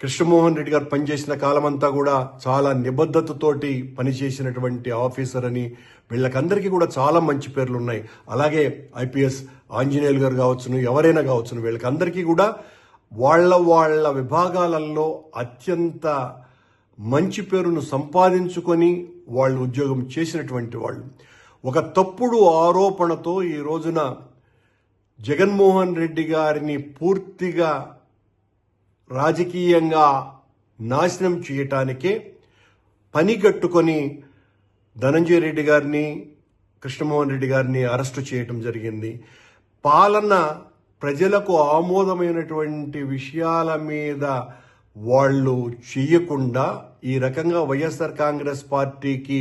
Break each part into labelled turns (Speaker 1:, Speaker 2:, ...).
Speaker 1: కృష్ణమోహన్ రెడ్డి గారు పనిచేసిన కాలమంతా కూడా చాలా నిబద్ధతతోటి పనిచేసినటువంటి ఆఫీసర్ అని వీళ్ళకందరికీ కూడా చాలా మంచి పేర్లు ఉన్నాయి. అలాగే ఐపీఎస్ ఆంజనేయులు గారు కావచ్చును, ఎవరైనా కావచ్చును, వీళ్ళకందరికీ కూడా వాళ్ళ విభాగాలలో అత్యంత మంచి పేరును సంపాదించుకొని వాళ్ళు ఉద్యోగం చేసినటువంటి వాళ్ళు. ఒక తప్పుడు ఆరోపణతో ఈ రోజున జగన్మోహన్ రెడ్డి గారిని పూర్తిగా రాజకీయంగా నాశనం చేయటానికే పని కట్టుకొని ధనంజయ రెడ్డి గారిని, కృష్ణమోహన్ రెడ్డి గారిని అరెస్టు చేయటం జరిగింది. పాలన ప్రజలకు ఆమోదమైనటువంటి విషయాల మీద వాళ్ళు చెయ్యకుండా ఈ రకంగా వైఎస్ఆర్ కాంగ్రెస్ పార్టీకి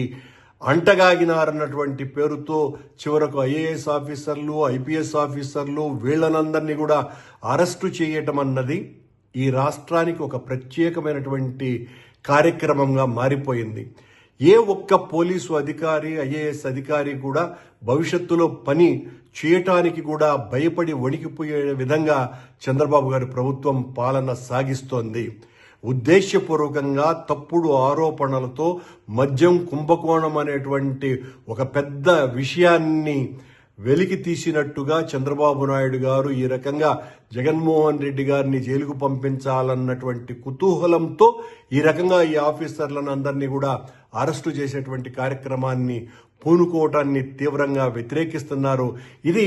Speaker 1: అంటగాగినారన్నటువంటి పేరుతో చివరకు ఐఏఎస్ ఆఫీసర్లు, ఐపీఎస్ ఆఫీసర్లు వీళ్ళనందరినీ కూడా అరెస్టు చేయటం అన్నది ఈ రాష్ట్రానికి ఒక ప్రత్యేకమైనటువంటి కార్యక్రమంగా మారిపోయింది. ఏ ఒక్క పోలీసు అధికారి, ఐఏఎస్ అధికారి కూడా భవిష్యత్తులో పని చేయటానికి కూడా భయపడి వణికిపోయే విధంగా చంద్రబాబు గారి ప్రభుత్వం పాలన సాగిస్తోంది. ఉద్దేశపూర్వకంగా తప్పుడు ఆరోపణలతో మద్యం కుంభకోణం అనేటువంటి ఒక పెద్ద విషయాన్ని వెలికి తీసినట్టుగా చంద్రబాబు నాయుడు గారు ఈ రకంగా జగన్మోహన్ రెడ్డి గారిని జైలుకు పంపించాలన్నటువంటి కుతూహలంతో ఈ రకంగా ఈ ఆఫీసర్లను అందరినీ కూడా అరెస్టు చేసేటువంటి కార్యక్రమాన్ని పూనుకోవటాన్ని తీవ్రంగా వ్యతిరేకిస్తున్నారు. ఇది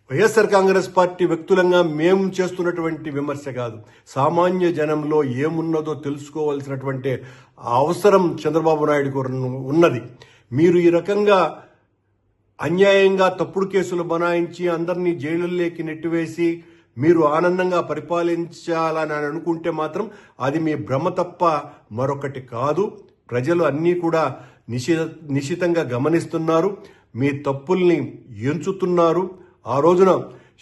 Speaker 1: వైఎస్ఆర్ కాంగ్రెస్ పార్టీ వ్యక్తులంగా మేము చేస్తున్నటువంటి విమర్శ కాదు. సామాన్య జనంలో ఏమున్నదో తెలుసుకోవాల్సినటువంటి అవసరం చంద్రబాబు నాయుడు ఉన్నది. మీరు ఈ రకంగా అన్యాయంగా తప్పుడు కేసులు బనాయించి అందరినీ జైలుల్లోకి నెట్టివేసి మీరు ఆనందంగా పరిపాలించాలని అనుకుంటే మాత్రం అది మీ భ్రమ తప్ప మరొకటి కాదు. ప్రజలు అన్నీ కూడా నిశితంగా గమనిస్తున్నారు, మీ తప్పుల్ని ఎంచుతున్నారు. ఆ రోజున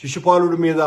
Speaker 1: శిశుపాలుడి మీద